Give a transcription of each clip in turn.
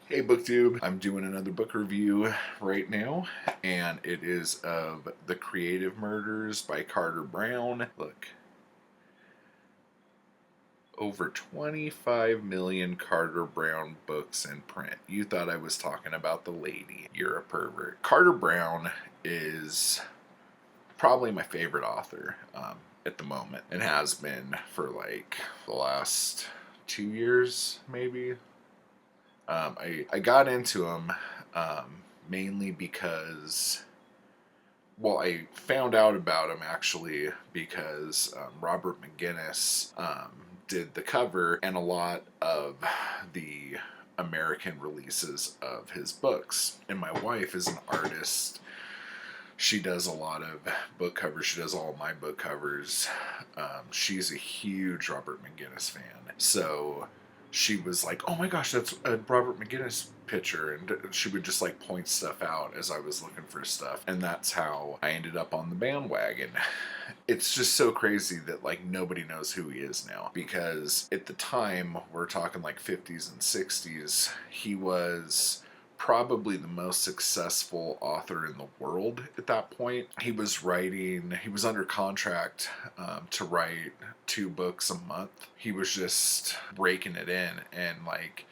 Hey BookTube, I'm doing another book review right now, and it is of The Creative Murders by Carter Brown. Look, over 25 million Carter Brown books in print. You thought I was talking about the lady. You're a pervert. Carter Brown is probably my favorite author at the moment, and has been for like the last 2 years, maybe. I got into him mainly because, well, I found out about him actually because Robert McGinnis did the cover and a lot of the American releases of his books. And my wife is an artist. She does a lot of book covers. She does all my book covers. She's a huge Robert McGinnis fan. So she was like, "Oh my gosh, that's a Robert McGinnis picture," and she would just like point stuff out as I was looking for stuff, and that's how I ended up on the bandwagon. It's just so crazy that like nobody knows who he is now, because at the time, we're talking like 50s and 60s, he was probably the most successful author in the world at that point. He was under contract to write 2 books a month. He was just breaking it in, and like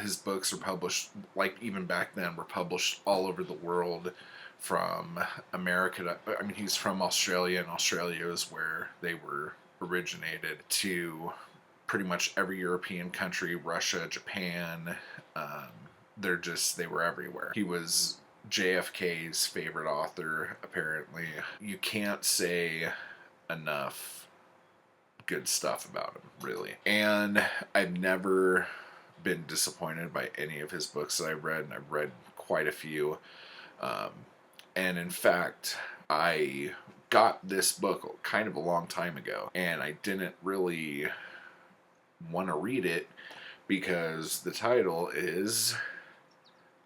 his books are published, like even back then, were published all over the world, from America to, I mean, he's from Australia, and Australia is where they were originated, to pretty much every European country, Russia, Japan. They were everywhere. He was JFK's favorite author, apparently. You can't say enough good stuff about him, really. And I've never been disappointed by any of his books that I've read, and I've read quite a few. And in fact, I got this book kind of a long time ago, and I didn't really want to read it because the title is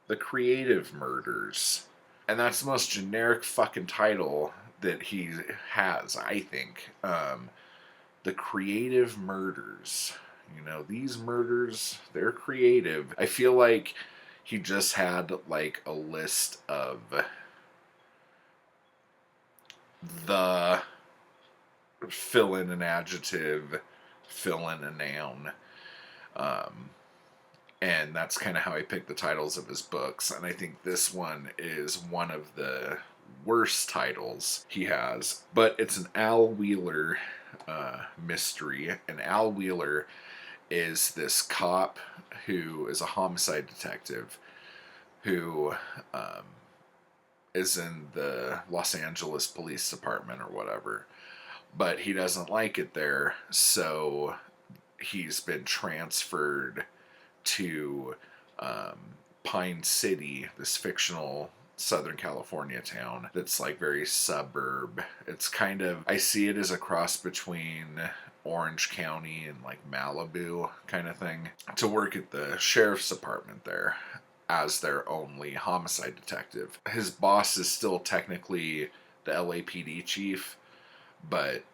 The Creative Murders. And that's the most generic fucking title that he has, I think. The Creative Murders. You know, these murders, they're creative. I feel like he just had like a list of the fill in an adjective, fill in a noun. And that's kind of how I picked the titles of his books. And I think this one is one of the worst titles he has. But it's an Al Wheeler mystery. And Al Wheeler is this cop who is a homicide detective who is in the Los Angeles Police Department or whatever. But he doesn't like it there, so he's been transferred to Pine City, this fictional Southern California town that's like very suburb. It's kind of, I see it as a cross between Orange County and like Malibu kind of thing, to work at the sheriff's department there as their only homicide detective. His boss is still technically the LAPD chief, but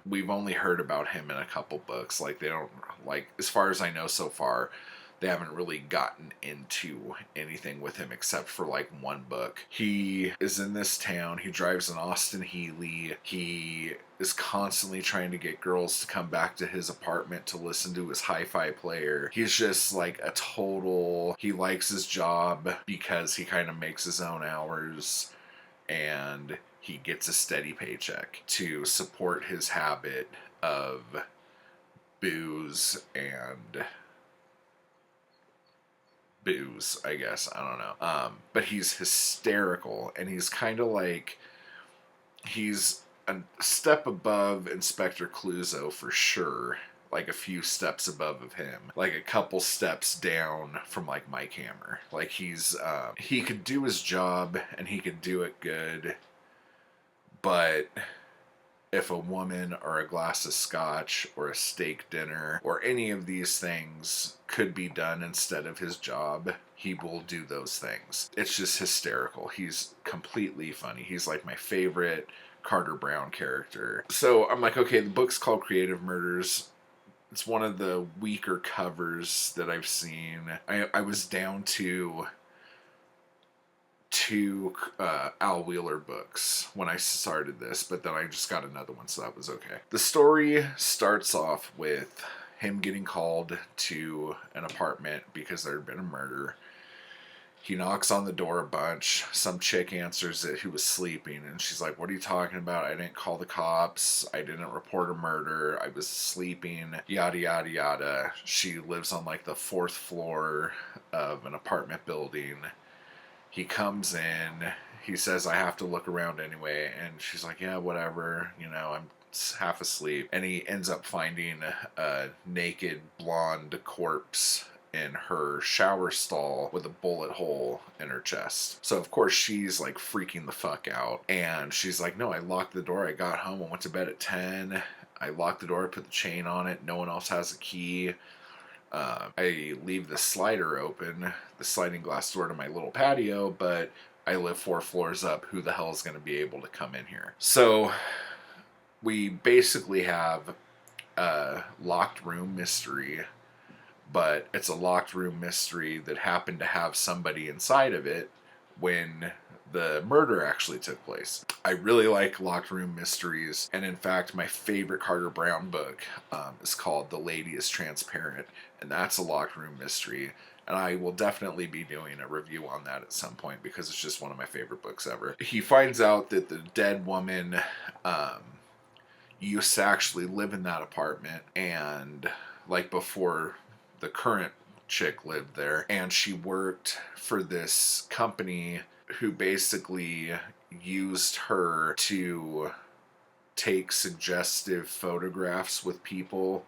we've only heard about him in a couple books. Like, they don't, like, as far as I know so far, they haven't really gotten into anything with him except for like one book. He is in this town. He drives an Austin Healey. He is constantly trying to get girls to come back to his apartment to listen to his hi-fi player. He's just like a total, he likes his job because he kind of makes his own hours, and he gets a steady paycheck to support his habit of booze, I guess. I don't know. But he's hysterical, and he's kind of like, he's a step above Inspector Clouseau for sure. Like a few steps above of him. Like a couple steps down from like Mike Hammer. Like he could do his job, and he could do it good. But if a woman or a glass of scotch or a steak dinner or any of these things could be done instead of his job, he will do those things. It's just hysterical. He's completely funny. He's like my favorite Carter Brown character. So I'm like, okay, the book's called Creative Murders. It's one of the weaker covers that I've seen. I was down to two Al Wheeler books when I started this, but then I just got another one, so that was okay. The story starts off with him getting called to an apartment because there had been a murder. He knocks on the door a bunch. Some chick answers it who was sleeping, and she's like, "What are you talking about? I didn't call the cops. I didn't report a murder. I was sleeping, yada, yada, yada." She lives on like the fourth floor of an apartment building. He comes in. He says, "I have to look around anyway." And she's like, "Yeah, whatever. You know, I'm half asleep." And he ends up finding a naked blonde corpse in her shower stall with a bullet hole in her chest. So of course she's like freaking the fuck out, and she's like, "No, I locked the door. I got home. I went to bed at 10. I locked the door. I put the chain on it. No one else has a key. I leave the slider open, the sliding glass door to my little patio, but I live 4 floors up. Who the hell is going to be able to come in here?" So we basically have a locked room mystery, but it's a locked room mystery that happened to have somebody inside of it when the murder actually took place. I really like locked room mysteries, and in fact, my favorite Carter Brown book is called The Lady is Transparent, and that's a locked room mystery. And I will definitely be doing a review on that at some point because it's just one of my favorite books ever. He finds out that the dead woman used to actually live in that apartment, and like before the current chick lived there, and she worked for this company who basically used her to take suggestive photographs with people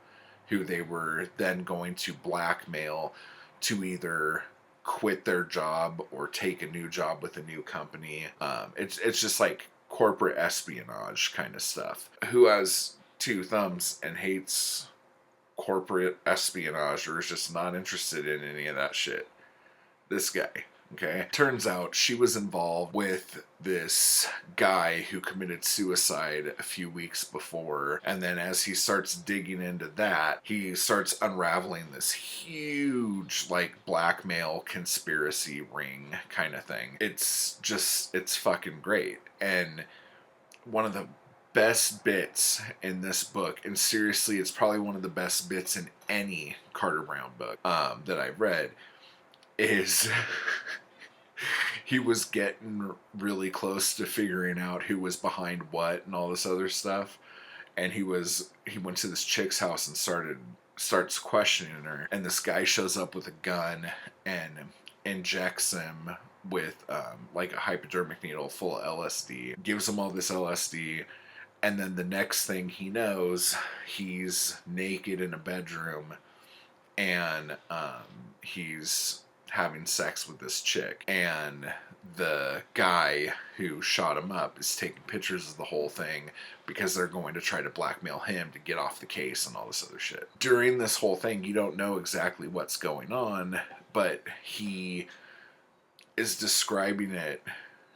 who they were then going to blackmail to either quit their job or take a new job with a new company. It's just like corporate espionage kind of stuff. Who has 2 thumbs and hates corporate espionage or is just not interested in any of that shit? This guy. Okay. Turns out she was involved with this guy who committed suicide a few weeks before. And then as he starts digging into that, he starts unraveling this huge, like, blackmail conspiracy ring kind of thing. It's fucking great. And one of the best bits in this book, and seriously, it's probably one of the best bits in any Carter Brown book that I've read, is he was getting really close to figuring out who was behind what and all this other stuff, and he went to this chick's house and starts questioning her, and this guy shows up with a gun and injects him with like a hypodermic needle full of LSD, gives him all this LSD, and then the next thing he knows, he's naked in a bedroom, and he's having sex with this chick. And the guy who shot him up is taking pictures of the whole thing because they're going to try to blackmail him to get off the case and all this other shit. During this whole thing, you don't know exactly what's going on, but he is describing it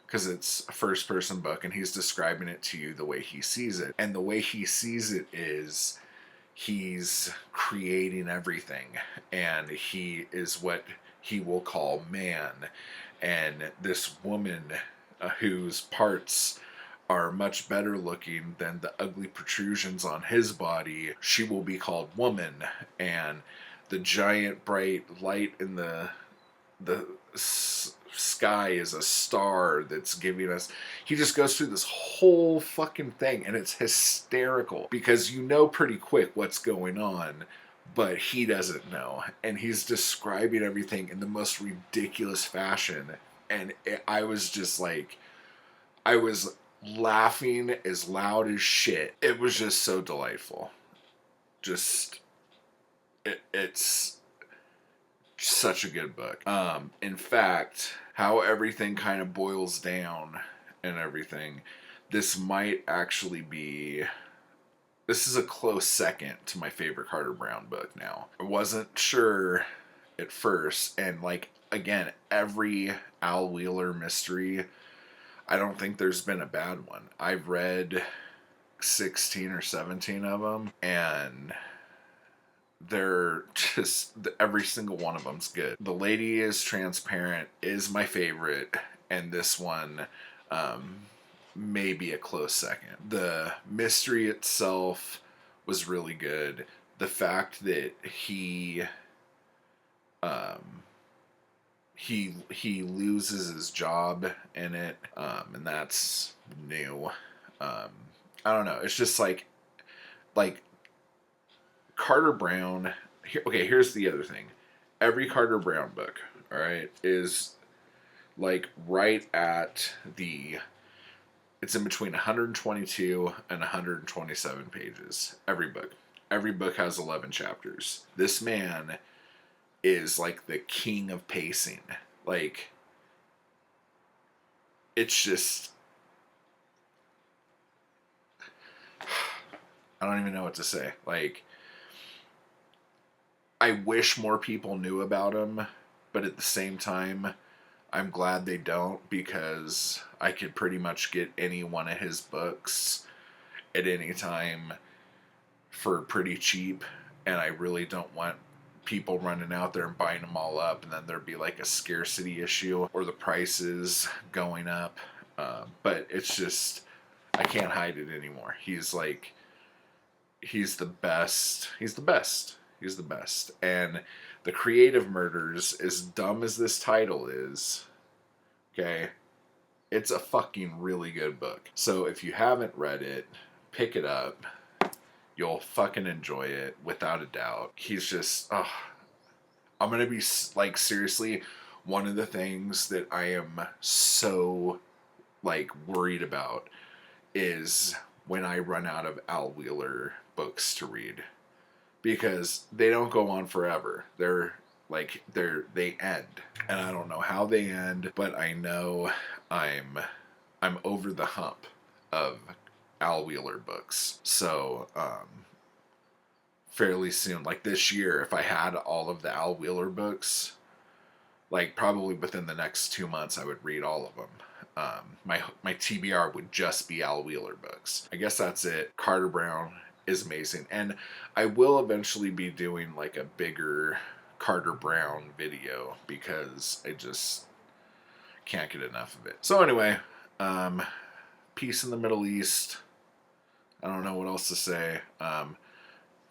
because it's a first-person book, and he's describing it to you the way he sees it. And the way he sees it is he's creating everything, and he is what he will call man. And this woman whose parts are much better looking than the ugly protrusions on his body, she will be called woman. And the giant bright light in the sky is a star that's giving us. He just goes through this whole fucking thing, and it's hysterical because you know pretty quick what's going on, but he doesn't know, and he's describing everything in the most ridiculous fashion. And I was just like, I was laughing as loud as shit. It was just so delightful. It's such a good book. In fact, how everything kind of boils down and everything, this might actually be, this is a close second to my favorite Carter Brown book now. I wasn't sure at first, and like, again, every Al Wheeler mystery, I don't think there's been a bad one. I've read 16 or 17 of them, and they're just, every single one of them's good. The Lady is Transparent is my favorite, and this one may be a close second. The mystery itself was really good. The fact that he loses his job in it, and that's new. I don't know. It's just like Carter Brown. Okay, here's the other thing. Every Carter Brown book, all right, is like right at the. It's in between 122 and 127 pages. Every book. Every book has 11 chapters. This man is like the king of pacing. Like, it's just. I don't even know what to say. Like, I wish more people knew about him, but at the same time, I'm glad they don't, because I could pretty much get any one of his books at any time for pretty cheap, and I really don't want people running out there and buying them all up, and then there'd be like a scarcity issue or the prices going up. But it's just, I can't hide it anymore. He's the best. He's the best. He's the best. And The Creative Murders, as dumb as this title is, okay, it's a fucking really good book. So if you haven't read it, pick it up. You'll fucking enjoy it without a doubt. He's just, oh, I'm gonna be like, seriously, one of the things that I am so like worried about is when I run out of Al Wheeler books to read, because they don't go on forever. They end, and I don't know how they end, but I know I'm over the hump of Al Wheeler books. So fairly soon, like this year, if I had all of the Al Wheeler books, like probably within the next 2 months, I would read all of them. My TBR would just be Al Wheeler books. I guess that's it. Carter Brown is amazing, and I will eventually be doing like a bigger Carter Brown video, because I just can't get enough of it. So anyway, peace in the Middle East. I don't know what else to say.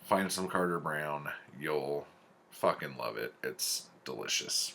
Find some Carter Brown. You'll fucking love it. It's delicious.